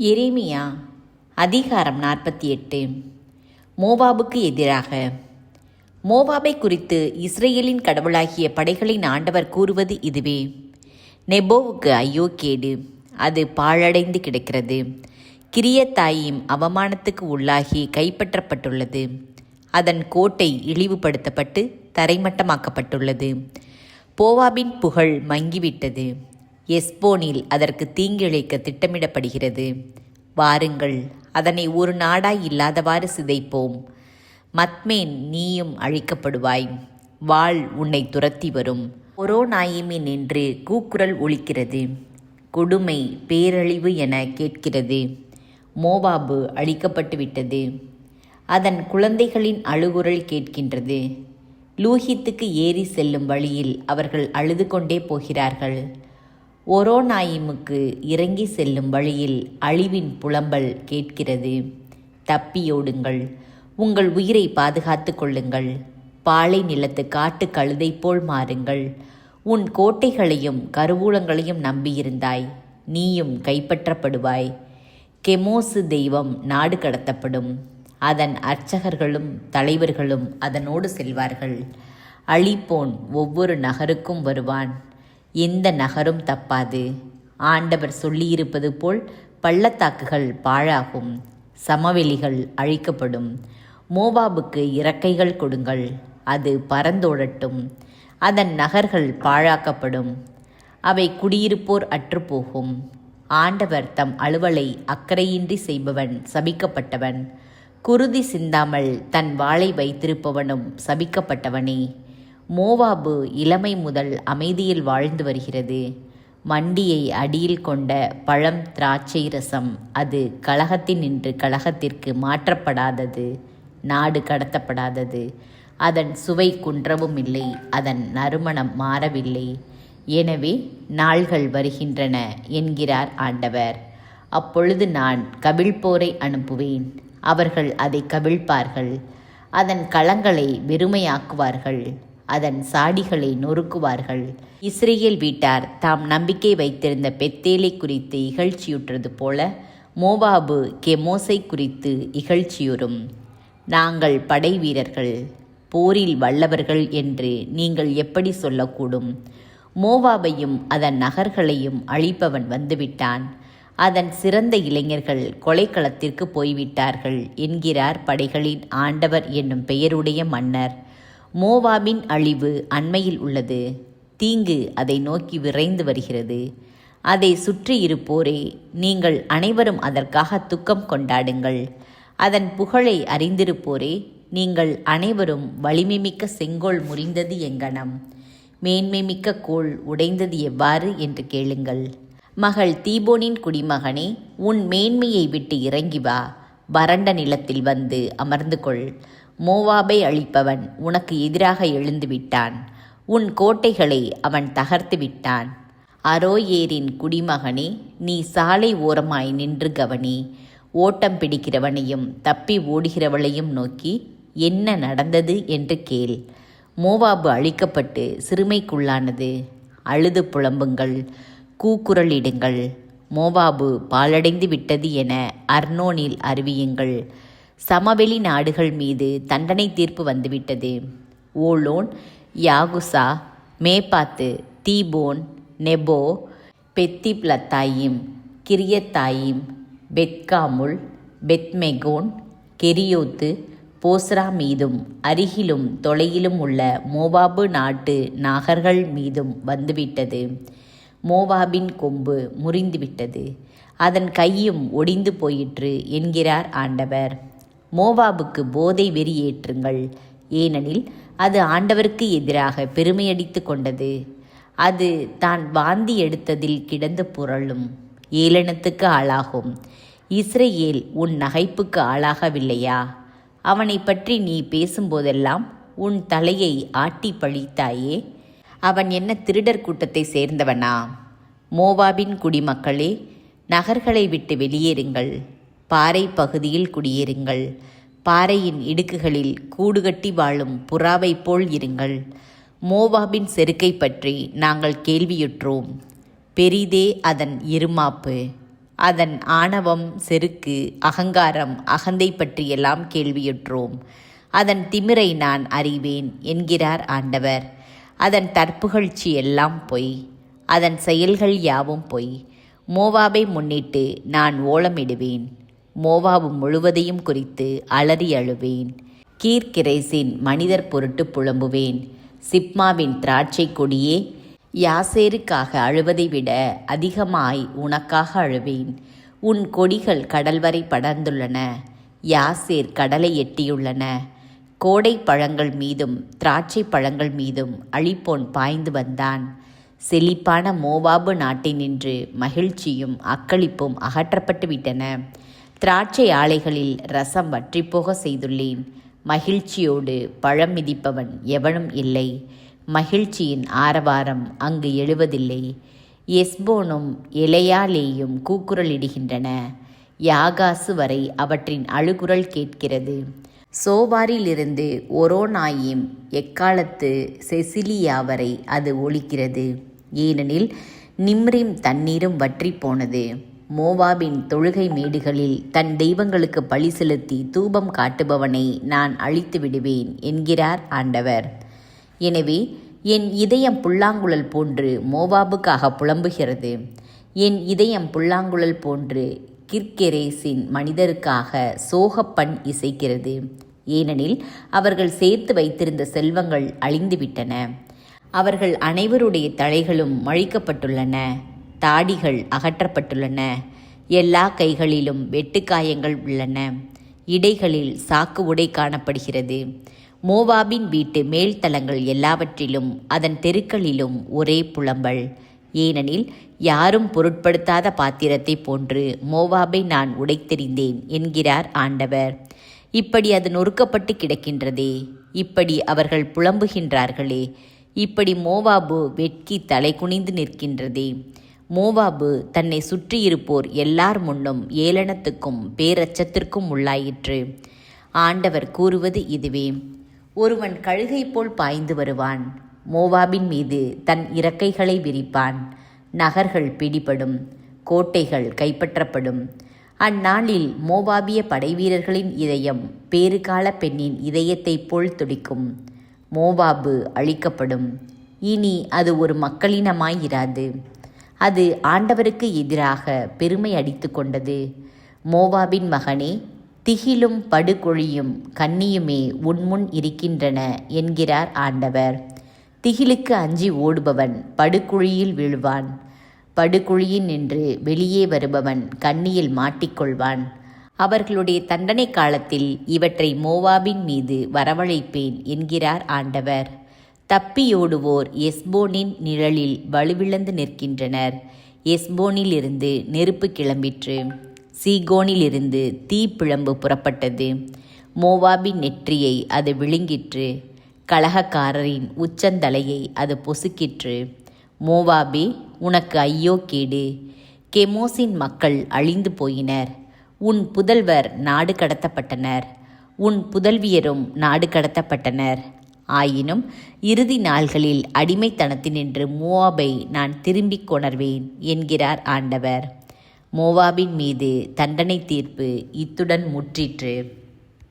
எரேமியா அதிகாரம் 48. மோவாபுக்கு எதிராக. மோவாபை குறித்து இஸ்ரேலின் கடவுளாகிய படைகளின் ஆண்டவர் கூறுவது இதுவே: நெபோவுக்கு ஐயோ கேடு, அது பாழடைந்து கிடக்கிறது. கிரியத்தாயீம் அவமானத்துக்கு உள்ளாகி கைப்பற்றப்பட்டுள்ளது. அதன் கோட்டை இழிவுபடுத்தப்பட்டு தரைமட்டமாக்கப்பட்டுள்ளது. போவாபின் புகழ் மங்கிவிட்டது. எஸ்போனில் அதற்கு தீங்கிழைக்க திட்டமிடப்படுகிறது. வாருங்கள், அதனை ஒரு நாடாய் இல்லாதவாறு சிதைப்போம். மத்மேன், நீயும் அழிக்கப்படுவாய். வாள் உன்னை துரத்தி வரும். ஒரோநாயிமின் என்று கூக்குரல் ஒலிக்கிறது. கொடுமை, பேரழிவு என கேட்கிறது. மோவாபு அழிக்கப்பட்டு விட்டது. அதன் குழந்தைகளின் அழுகுரல் கேட்கின்றது. லூஹித்துக்கு ஏறி செல்லும் வழியில் அவர்கள் அழுது கொண்டே போகிறார்கள். ஒரோநாயிமுக்கு இறங்கி செல்லும் வழியில் அழிவின் புலம்பல் கேட்கிறது. தப்பியோடுங்கள், உங்கள் உயிரை பாதுகாத்து கொள்ளுங்கள். பாலை நிலத்து காட்டு கழுதை போல் மாறுங்கள். உன் கோட்டைகளையும் கருவூலங்களையும் நம்பியிருந்தாய், நீயும் கைப்பற்றப்படுவாய். கெமோசு தெய்வம் நாடு கடத்தப்படும். அதன் அர்ச்சகர்களும் தலைவர்களும் அதனோடு செல்வார்கள். அழிப்போன் ஒவ்வொரு நகருக்கும் வருவான். எந்த நகரும் தப்பாது. ஆண்டவர் சொல்லியிருப்பது போல் பள்ளத்தாக்குகள் பாழாகும், சமவெளிகள் அழிக்கப்படும். மோவாபுக்கு இறக்கைகள் கொடுங்கள், அது பறந்தோடட்டும். அதன் நகர்கள் பாழாக்கப்படும், அவை குடியிருப்போர் அற்றுப்போகும். ஆண்டவர் தம் அலுவலை அக்கறையின்றி செய்பவன் சபிக்கப்பட்டவன். குருதி சிந்தாமல் தன் வாளை வைத்திருப்பவனும் சபிக்கப்பட்டவனே. மோவாபு இளமை முதல் அமைதியில் வாழ்ந்து வருகிறது. மண்டியை அடியில் கொண்ட பழம் திராட்சை ரசம், அது கலகத்தினின்று கலகத்திற்கு மாற்றப்படாதது, நாடு கடத்தப்படாதது. அதன் சுவை குன்றவும் இல்லை, அதன் நறுமணம் மாறவில்லை. எனவே நாள்கள் வருகின்றன என்கிறார் ஆண்டவர். அப்பொழுது நான் கவிழ்ப்போரை அனுப்புவேன். அவர்கள் அதை கவிழ்ப்பார்கள். அதன் களங்களை வெறுமையாக்குவார்கள். அதன் சாடிகளை நொறுக்குவார்கள். இஸ்ரேல் வீட்டார் தாம் நம்பிக்கை வைத்திருந்த பெத்தேலை குறித்து இகழ்ச்சியுற்றது போல மோவாபு கெமோசை குறித்து இகழ்ச்சியுறும். நாங்கள் படை வீரர்கள், போரில் வல்லவர்கள் என்று நீங்கள் எப்படி சொல்லக்கூடும்? மோவாபையும் அதன் நகர்களையும் அழிப்பவன் வந்துவிட்டான். அதன் சிறந்த இளைஞர்கள் கொலைக்களத்திற்கு போய்விட்டார்கள் என்கிறார் படைகளின் ஆண்டவர் என்னும் பெயருடைய மன்னர். மோவாபின் அழிவு அண்மையில் உள்ளது. தீங்கு அதை நோக்கி விரைந்து வருகிறது. அதை சுற்றி இருப்போரே, நீங்கள் அனைவரும் அதற்காக துக்கம் கொண்டாடுங்கள். அதன் புகழை அறிந்திருப்போரே, நீங்கள் அனைவரும் வலிமைமிக்க செங்கோல் முறிந்தது எங்கனம், மேன்மைமிக்க கோல் உடைந்தது எவ்வாறு என்று கேளுங்கள். மகள் தீபோனின் குடிமகனே, உன் மேன்மையை விட்டு இறங்கி வா. வறண்ட நிலத்தில் வந்து அமர்ந்து கொள். மோவாபை அழிப்பவன் உனக்கு எதிராக எழுந்து விட்டான். உன் கோட்டைகளை அவன் தகர்த்து விட்டான். அரோயேரின் குடிமகனே, நீ சாலை ஓரமாய் நின்று கவனி. ஓட்டம் பிடிக்கிறவனையும் தப்பி ஓடுகிறவளையும் நோக்கி என்ன நடந்தது என்று கேள். மோவாபு அழிக்கப்பட்டு சிறுமைக்குள்ளானது. அழுது புலம்புங்கள், கூக்குரலிடுங்கள். மோவாபு பாழடைந்து விட்டது என அர்னோனில் அறிவியுங்கள். சமவெளி நாடுகள் மீது தண்டனை தீர்ப்பு வந்துவிட்டது. ஓலோன், யாகுசா, மேப்பாத்து, தீபோன், நெபோ, பெத்திப்லத்தாயிம், கிரியத்தாயிம், பெத்காமுல், பெத்மெகோன், கெரியோத்து, போஸ்ரா மீதும் அருகிலும் தொலையிலும் உள்ள மோவாபு நாட்டு நகர்கள் மீதும் வந்துவிட்டது. மோவாபின் கொம்பு முறிந்துவிட்டது, அதன் கையும் ஒடிந்து போயிற்று என்கிறார் ஆண்டவர். மோவாபுக்கு போதை வெறி ஏற்றுங்கள், ஏனெனில் அது ஆண்டவருக்கு எதிராக பெருமையடித்து கொண்டது. அது தான் வாந்தி எடுத்ததில் கிடந்து புரளும். ஏளனத்துக்கு ஆளாகும். இஸ்ரேல் உன் நகைப்புக்கு ஆளாகவில்லையா? அவனை பற்றி நீ பேசும்போதெல்லாம் உன் தலையை ஆட்டி பழித்தாயே. அவன் என்ன திருடர் கூட்டத்தை சேர்ந்தவனா? மோவாபின் குடிமக்களே, நகர்களை விட்டு வெளியேறுங்கள். பாறை பகுதியில் குடியேறுங்கள். பாறையின் இடுக்குகளில் கூடுகட்டி வாழும் புறாவை போல் இருங்கள். மோவாபின் செருக்கை பற்றி நாங்கள் கேள்வியுற்றோம். பெரிதே அதன் இருமாப்பு. அதன் ஆணவம், செருக்கு, அகங்காரம், அகந்தை பற்றியெல்லாம் கேள்வியுற்றோம். அதன் திமிரை நான் அறிவேன் என்கிறார் ஆண்டவர். அதன் தற்புகழ்ச்சி எல்லாம் பொய், அதன் செயல்கள் யாவும் பொய். மோவாபை முன்னிட்டு நான் ஓலமிடுவேன், மோவாபு முழுவதையும் குறித்து அலறி அழுவேன். கீர்கிரேசின் மனிதர் பொருட்டு புலம்புவேன். சிப்மாவின் திராட்சை கொடியே, யாசேருக்காக அழுவதை விட அதிகமாய் உனக்காக அழுவேன். உன் கொடிகள் கடல் வரை படர்ந்துள்ளன, யாசேர் கடலை எட்டியுள்ளன. கோடை பழங்கள் மீதும் திராட்சை பழங்கள் மீதும் அழிப்போன் பாய்ந்து வந்தான். செழிப்பான மோவாபு நாட்டினின்று மகிழ்ச்சியும் அக்களிப்பும் அகற்றப்பட்டு விட்டன. திராட்சை ஆலைகளில் ரசம் வற்றிப்போக செய்துள்ளேன். மகிழ்ச்சியோடு பழம் மிதிப்பவன் எவனும் இல்லை. மகிழ்ச்சியின் ஆரவாரம் அங்கு எழுவதில்லை. எஸ்போனும் எலையாலேயும் கூக்குரலிடுகின்றன. யாகாசு வரை அவற்றின் அழுகுரல் கேட்கிறது. சோவாரிலிருந்து ஒரோனாயிம் எக்காலத்து செசிலியா வரை அது ஒலிக்கிறது. ஏனெனில் நிம்ரிம் தண்ணீரும் வற்றி போனது. மோவாபின் தொழுகை மேடுகளில் தன் தெய்வங்களுக்கு பழி செலுத்தி தூபம் காட்டுபவனை நான் அழித்து விடுவேன் என்கிறார் ஆண்டவர். எனவே என் இதயம் புல்லாங்குழல் போன்று மோவாபுக்காக புலம்புகிறது. என் இதயம் புல்லாங்குழல் போன்று கிர்கெரேசின் மனிதருக்காக சோகப்பண் இசைக்கிறது. ஏனெனில் அவர்கள் சேர்த்து வைத்திருந்த செல்வங்கள் அழிந்துவிட்டன. அவர்கள் அனைவருடைய தலைகளும் மழிக்கப்பட்டுள்ளன, தாடிகள் அகற்றப்பட்டுள்ளன. எல்லா கைகளிலும் வெட்டுக்காயங்கள் உள்ளன, இடைகளில் சாக்கு உடை காணப்படுகிறது. மோவாபின் வீட்டு மேல்தளங்கள் எல்லாவற்றிலும் அதன் தெருக்களிலும் ஒரே புலம்பல். ஏனெனில் யாரும் பொருட்படுத்தாத பாத்திரத்தை போன்று மோவாபை நான் உடைத்தெறிந்தேன் என்கிறார் ஆண்டவர். இப்படி அது நொறுக்கப்பட்டு கிடக்கின்றதே, இப்படி அவர்கள் புலம்புகின்றார்களே, இப்படி மோவாபு வெட்கி தலை குனிந்து நிற்கின்றதே. மோவாபு தன்னை சுற்றியிருப்போர் எல்லார் முன்னும் ஏளனத்துக்கும் பேரச்சத்திற்கும் உள்ளாயிற்று. ஆண்டவர் கூறுவது இதுவே. ஒருவன் கழுகை போல் பாய்ந்து வருவான், மோவாபின் மீது தன் இறக்கைகளை விரிப்பான். நகர்கள் பிடிபடும், கோட்டைகள் கைப்பற்றப்படும். அந்நாளில் மோவாபிய படைவீரர்களின் இதயம் பேறுகால பெண்ணின் இதயத்தைப் போல் துடிக்கும். மோவாபு அழிக்கப்படும். இனி அது ஒரு மக்களினமாயிராது. அது ஆண்டவருக்கு எதிராக பெருமை அடித்து கொண்டது. மோவாபின் மகனே, திகிலும் படுகொழியும் கண்ணியுமே உன்முன் இருக்கின்றன என்கிறார் ஆண்டவர். திகிலுக்கு அஞ்சி ஓடுபவன் படுகுழியில் விழுவான். படுகுழியில் நின்று வெளியே வருபவன் கண்ணியில் மாட்டிக்கொள்வான். அவர்களுடைய தண்டனை காலத்தில் இவற்றை மோவாபின் மீது வரவழைப்பேன் என்கிறார் ஆண்டவர். தப்பியோடுவோர் எஸ்போனின் நிழலில் வலுவிழந்து நிற்கின்றனர். எஸ்போனிலிருந்து நெருப்பு கிளம்பிற்று, சீகோனிலிருந்து தீப்பிழம்பு புறப்பட்டது. மோவாபின் நெற்றியை அது விழுங்கிற்று, கலகக்காரரின் உச்சந்தலையை அது பொசுக்கிற்று. மோவாபே, உனக்கு ஐயோ கேடு! கெமோசின் மக்கள் அழிந்து போயினர். உன் புதல்வர் நாடு கடத்தப்பட்டனர், உன் புதல்வியரும் நாடு கடத்தப்பட்டனர். ஆயினும் இறுதி நாள்களில் அடிமைத்தனத்தினின்று மோவாபை நான் திரும்பிக் கொணர்வேன் என்கிறார் ஆண்டவர். மோவாபின் மீது தண்டனை தீர்ப்பு இத்துடன் முற்றிற்று.